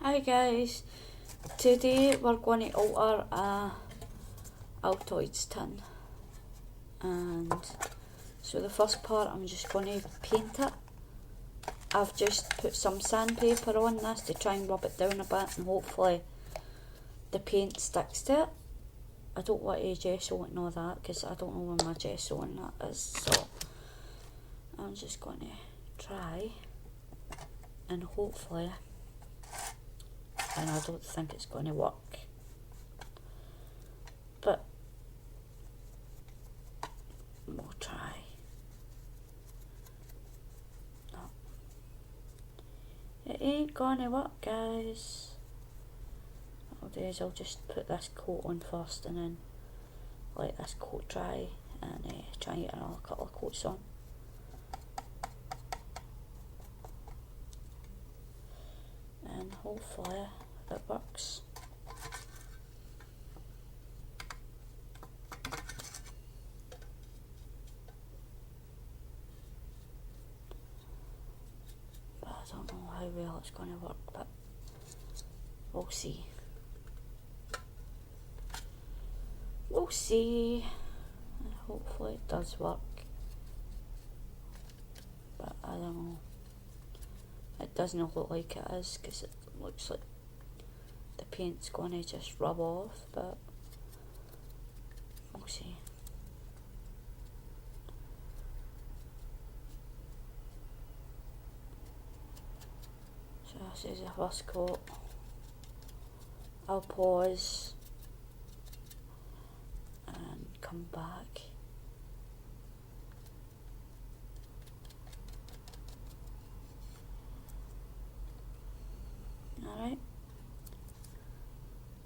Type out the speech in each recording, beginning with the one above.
Hi guys, today we're going to alter a altoids tin, and so the first part I'm just going to paint it. I've just put some sandpaper on this to try and rub it down a bit and hopefully the paint sticks to it. I don't want to gesso and all that because I don't know where my gesso and that is, so I'm just going to try and hopefully, and I don't think it's going to work, but we'll try. No, it ain't gonna work, guys. What I'll do is I'll just put this coat on first and then let this coat dry and try and get another couple of coats on. And hopefully it works. But I don't know how well it's going to work, but we'll see. We'll see. Hopefully it does work. But I don't know. It doesn't look like it is because it looks like the paint's going to just rub off, but we'll see. So this is the first coat. I'll pause and come back. Alright,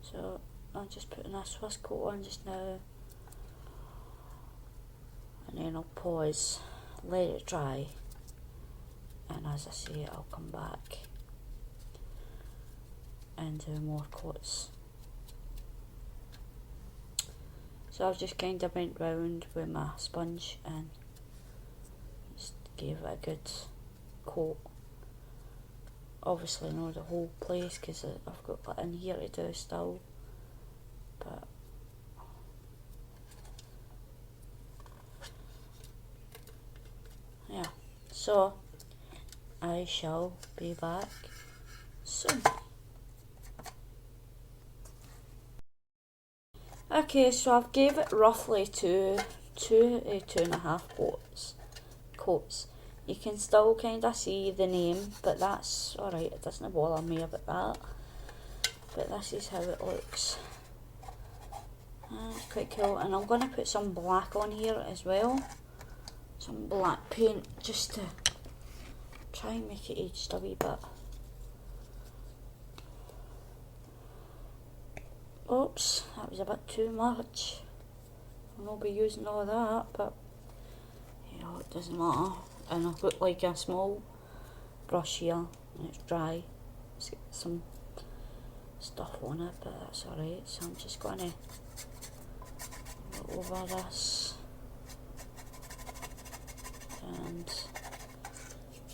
so I'm just putting this first coat on just now, and then I'll pause, let it dry, and as I say, I'll come back and do more coats. So I've just kind of went round with my sponge and just gave it a good coat. Obviously not the whole place because I've got that in here to do still, but yeah, so I shall be back soon. Okay, so I've gave it roughly two and a half coats. You can still kind of see the name, but that's alright, it doesn't bother me about that. But this is how it looks. It's quite cool, and I'm going to put some black on here as well. Some black paint just to try and make it aged a wee bit. Oops, that was a bit too much. I'll not be using all that, but you know, it doesn't matter. And I've got like a small brush here and it's dry. It's got some stuff on it, but that's alright. So I'm just going to go over this, and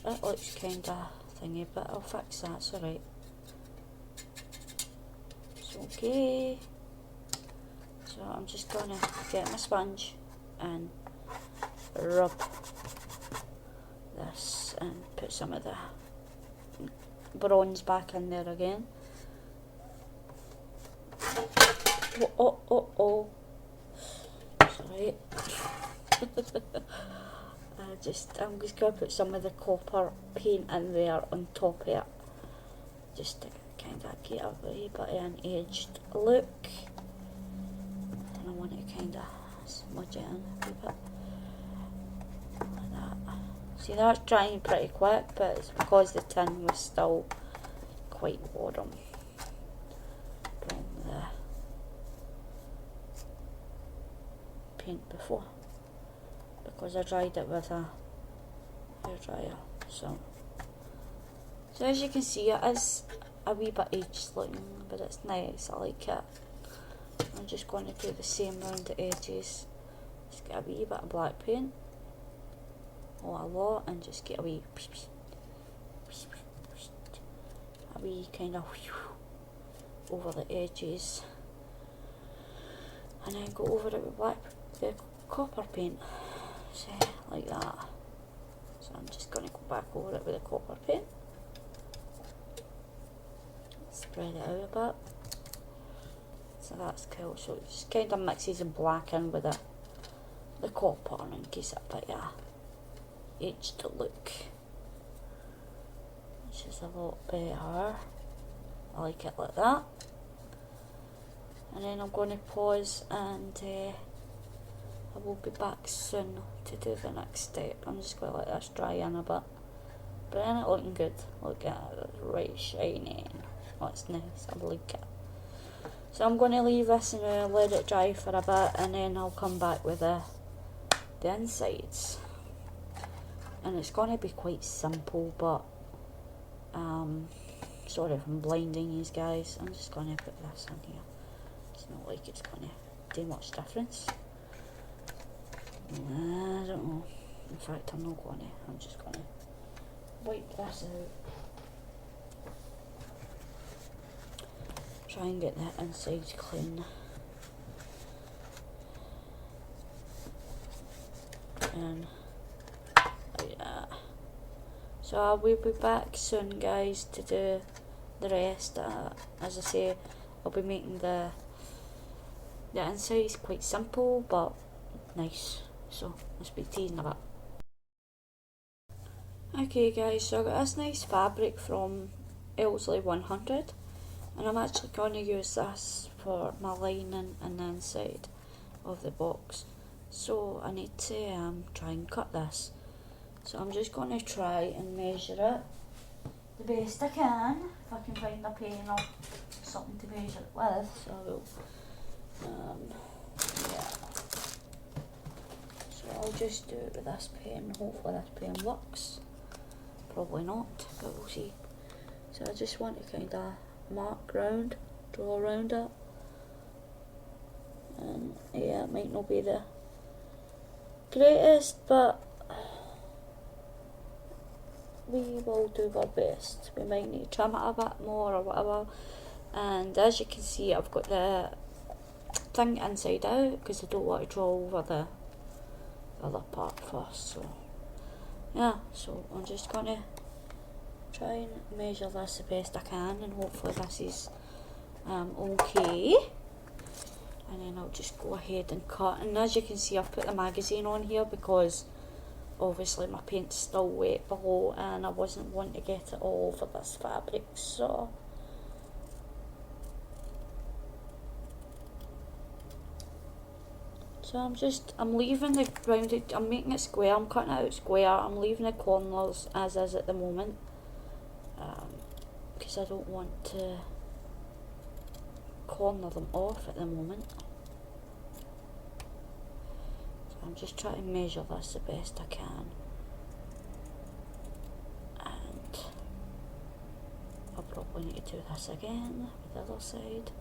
it looks kind of thingy, but I'll fix that, it's alright. It's okay. So I'm just going to get my sponge and rub this and put some of the bronze back in there again. Oh. Sorry. I'm just going to put some of the copper paint in there on top of it, just to kind of get a wee bit of an aged look. And I want to kind of smudge it in a wee bit. Like that. See, that's drying pretty quick, but it's because the tin was still quite warm from the paint before, because I dried it with a hairdryer. So as you can see, it is a wee bit aged looking, but it's nice, I like it. I'm just going to do the same round the edges. Just get a wee bit of black paint, not a lot, and just get a wee wee kind of over the edges, and then go over it with the copper paint, so like that. So I'm just going to go back over it with the copper paint, spread it out a bit. So that's cool. So it just kind of mixes the black in with the copper and gives it a bit of edged look, which is a lot better. I like it like that. And then I'm going to pause, and I will be back soon to do the next step. I'm just going to let this dry in a bit. But then it looking good. Look at it, it's right shiny. Oh, it's nice, I like it. So I'm going to leave this and let it dry for a bit, and then I'll come back with the insides. And it's going to be quite simple, but sorry if I'm blinding you guys. I'm just going to put this in here. It's not like it's going to do much difference. I don't know. In fact, I'm not going to. I'm just going to wipe this out. Try and get the inside clean. And like that. So I will be back soon, guys, to do the rest. As I say, I'll be making the insides quite simple but nice. So let's be teasing a bit. Okay guys, so I got this nice fabric from Elsley 100, and I'm actually going to use this for my lining and the inside of the box. So I need to try and cut this. So I'm just going to try and measure it the best I can, if I can find a pen or something to measure it with. So I will, yeah. So I'll just do it with this pen. Hopefully this pen works. Probably not, but we'll see. So I just want to kind of mark round, draw around it. And yeah, it might not be the greatest, but we will do our best. We might need to trim it a bit more or whatever. And as you can see, I've got the thing inside out because I don't want to draw over the other part first. So yeah, so I'm just going to try and measure this the best I can, and hopefully this is okay. And then I'll just go ahead and cut. And as you can see, I've put the magazine on here because obviously my paint's still wet below and I wasn't wanting to get it all over this fabric. So I'm leaving the rounded, I'm making it square, I'm cutting it out square, I'm leaving the corners as is at the moment, because I don't want to corner them off at the moment. So I'm just trying to measure this the best I can, and I'll probably need to do this again with the other side.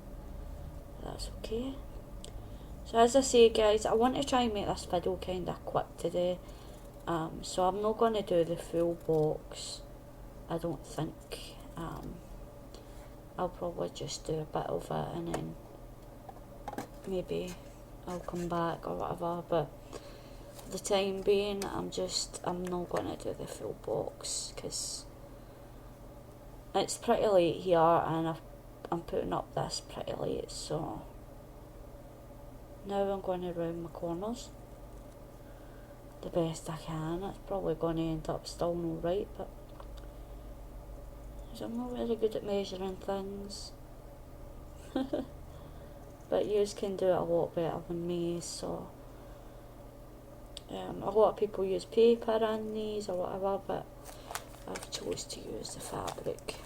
That's okay. So as I say guys, I want to try and make this video kind of quick today, so I'm not going to do the full box, I don't think. I'll probably just do a bit of it and then maybe I'll come back or whatever, but for the time being I'm not going to do the full box because it's pretty late here and I'm putting up this pretty late. So now I'm going to round my corners the best I can. It's probably going to end up still not right, but I'm not really good at measuring things. But you can do it a lot better than me. So a lot of people use paper in these or whatever, but I've chose to use the fabric.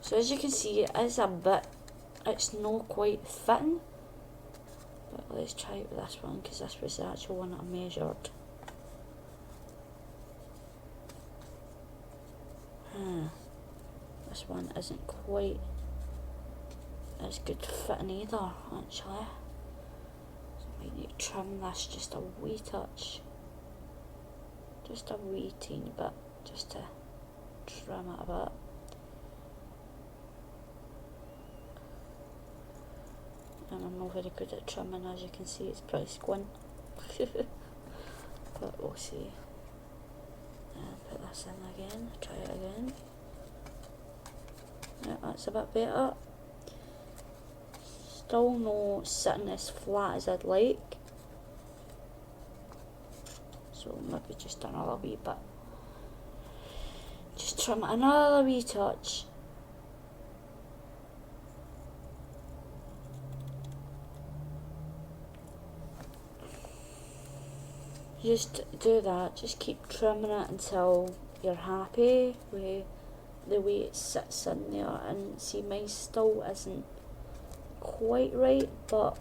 So as you can see, it is a bit, it's not quite fitting, but let's try it with this one because this was the actual one that I measured. This one isn't quite as good fitting either, actually. So I might need to trim this just a wee touch, just a wee teeny bit, just to trim it a bit. and I'm not very good at trimming, as you can see. It's pretty squint. But we'll see. And put this in again, try it again. Yeah, that's a bit better. Still not sitting as flat as I'd like. So maybe just another wee bit. Just trim it another wee touch. Just do that, just keep trimming it until you're happy with the way it sits in there. And see, mine still isn't quite right, but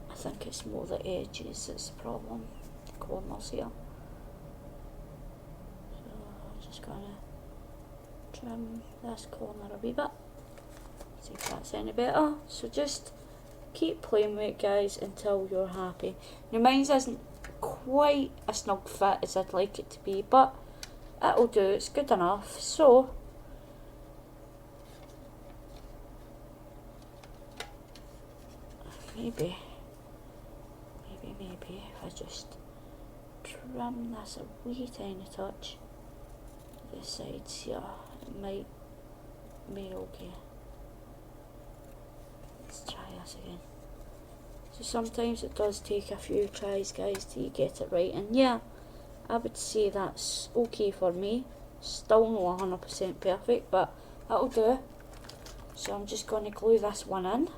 I think it's more the edges that's the problem, the corners here. So I'm just gonna trim this corner a wee bit, see if that's any better. So just keep playing with it, guys, until you're happy. Now mine isn't quite a snug fit as I'd like it to be, but it'll do, it's good enough. So maybe if I just trim this a wee tiny touch to the sides here, it might be okay. Let's try this again. So sometimes it does take a few tries, guys, till you get it right, and yeah, I would say that's okay for me. Still not 100% perfect, but that'll do. So I'm just going to glue this one in,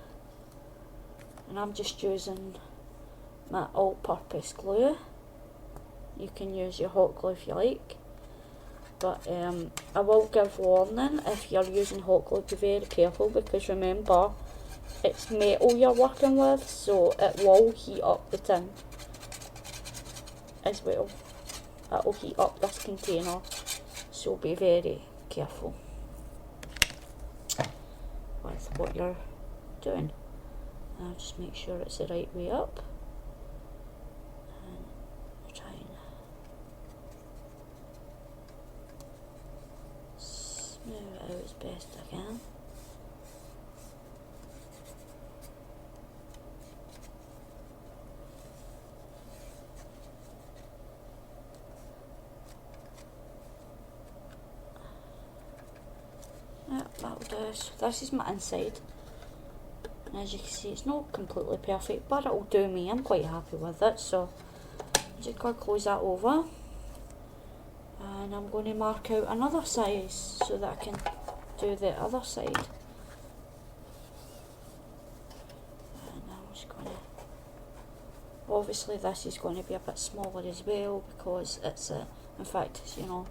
and I'm just using my all-purpose glue. You can use your hot glue if you like, but I will give warning, if you're using hot glue, be very careful, because remember, it's metal you're working with, so it will heat up the tin as well. It will heat up this container, so be very careful with what you're doing. I'll just make sure it's the right way up, and I'll try and smooth it out as best I can. Yeah, that'll do. So this is my inside, and as you can see, it's not completely perfect, but it'll do me. I'm quite happy with it. So I'm just going to close that over, and I'm going to mark out another size so that I can do the other side. And I'm just going to, obviously this is going to be a bit smaller as well, because it's a, in fact, you know,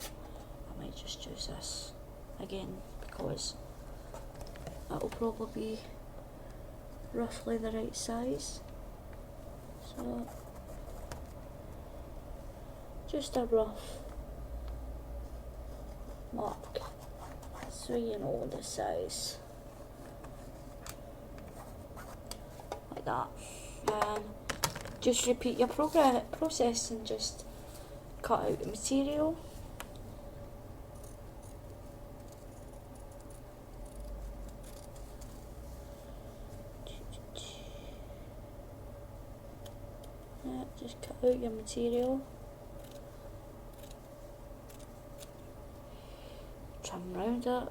I might just use this again, because that'll probably be roughly the right size. So just a rough mark, so you know the size, like that. And just repeat your process and just cut out the material. Yeah, just cut out your material. Trim round it.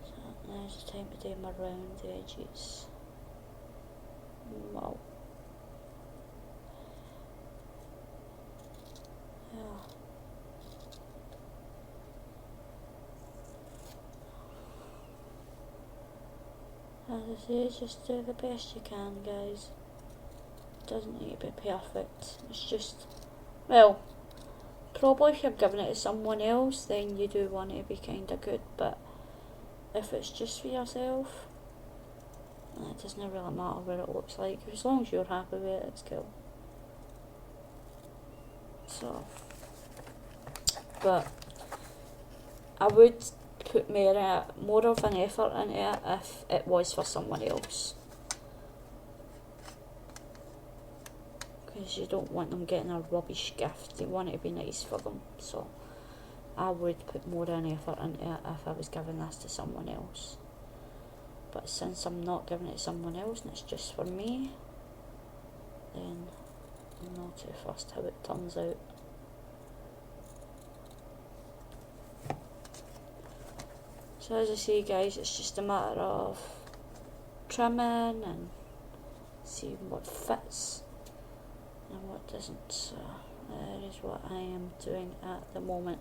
So now's the time to do my round edges. Wow. Yeah. As I say, just do the best you can, guys. It doesn't need to be perfect. It's just, well, probably if you're giving it to someone else, then you do want it to be kind of good, but if it's just for yourself, it doesn't really matter what it looks like. As long as you're happy with it, it's cool. So, but I would put more of an effort into it if it was for someone else, because you don't want them getting a rubbish gift. You want it to be nice for them. So I would put more an effort into it if I was giving this to someone else. but since I'm not giving it to someone else and it's just for me, then I'm not too fussed how it turns out. So as I say guys, it's just a matter of trimming and seeing what fits and what doesn't. So that is what I am doing at the moment.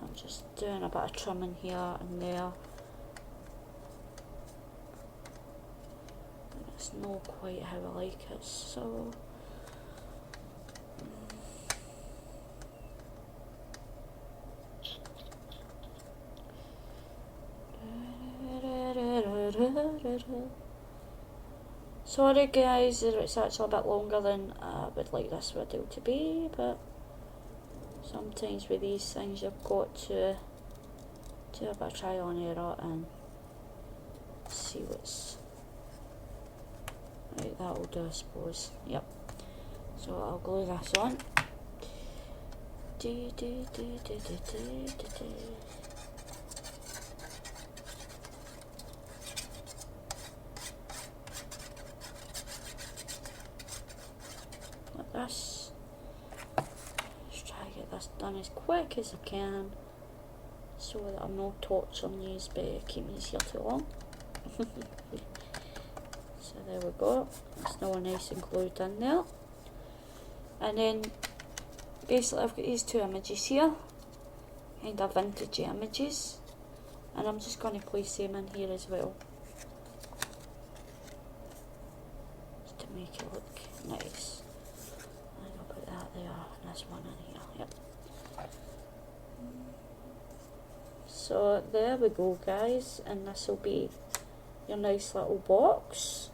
I'm just doing a bit of trimming here and there. And it's not quite how I like it, so sorry guys, it's actually a bit longer than I would like this video to be, but sometimes with these things you've got to do a bit of trial and error and see what's right. That'll do, I suppose. Yep. So I'll glue this on. Like this. Just try to get this done as quick as I can, so that I'm not torturing these by keeping these here too long. So there we go. It's now nice and glued in there. And then basically I've got these two images here, kind of vintage images, and I'm just going to place them in here as well, just to make it look nice. I think I'll put that there and this one in here. Yep. So there we go guys, and this will be your nice little box,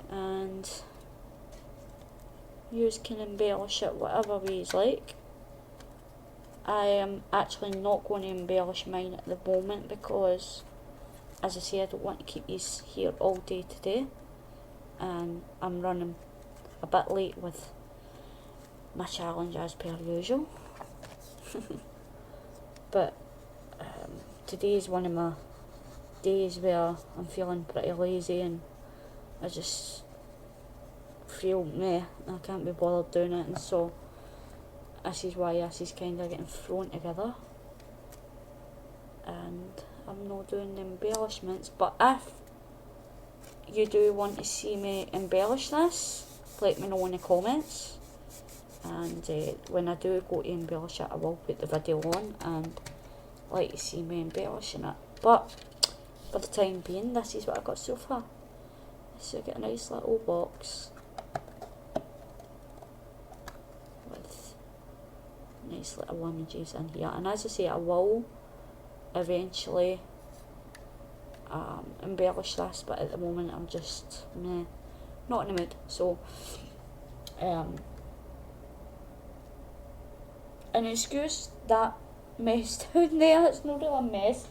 and you can embellish it whatever way you like. I am actually not going to embellish mine at the moment because, as I say, I don't want to keep these here all day today, and I'm running a bit late with my challenge as per usual. But today is one of my days where I'm feeling pretty lazy and I just feel meh, I can't be bothered doing it, and so this is why this is kind of getting thrown together and I'm not doing the embellishments. But if you do want to see me embellish this, let me know in the comments, and when I do go to embellish it I will put the video on and like to see me embellishing it. But for the time being, this is what I got so far. So I get a nice little box with nice little images in here, and as I say, I will eventually embellish this, but at the moment I'm just not in the mood. So and excuse that mess down there, it's not really a mess.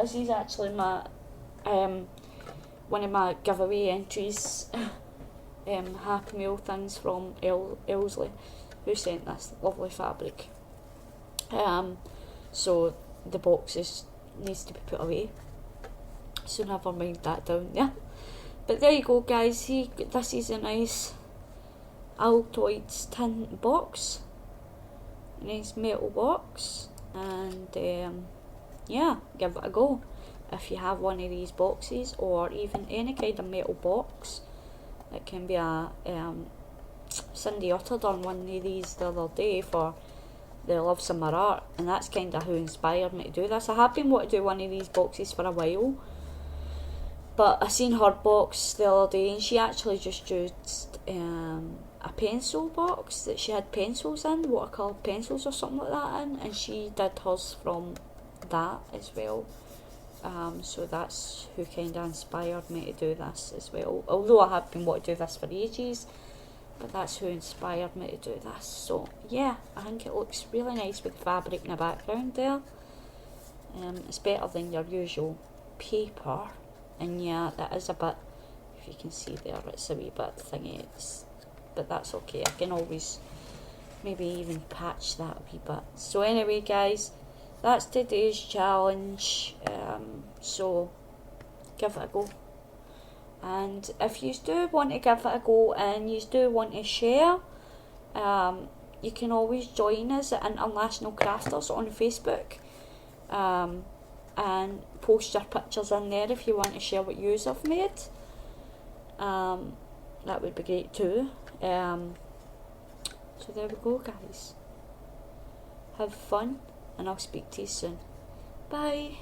This is actually my one of my giveaway entries, Happy Meal things from Elsley, who sent this lovely fabric. So the boxes needs to be put away, so never mind that down there. But there you go guys, see, this is a nice altoids tin box, a nice metal box, and yeah, give it a go. If you have one of these boxes, or even any kind of metal box, it can be a Cindy Utter done one of these the other day for the Love Summer Art, and that's kind of who inspired me to do this. I have been wanting to do one of these boxes for a while, but I seen her box the other day and she actually just used a pencil box that she had pencils in, watercolour pencils or something like that in, and she did hers from that as well. So that's who kind of inspired me to do this as well, although I have been wanting to do this for ages, but that's who inspired me to do this. So yeah, I think it looks really nice with the fabric in the background there. It's better than your usual paper, and yeah, that is a bit, if you can see there, it's a wee bit thingy, but that's okay, I can always maybe even patch that a wee bit. So anyway guys, that's today's challenge. So give it a go. And if you do want to give it a go and you do want to share, you can always join us at International Crafters on Facebook, and post your pictures in there if you want to share what yous have made. That would be great too. So there we go, guys. Have fun, and I'll speak to you soon. Bye.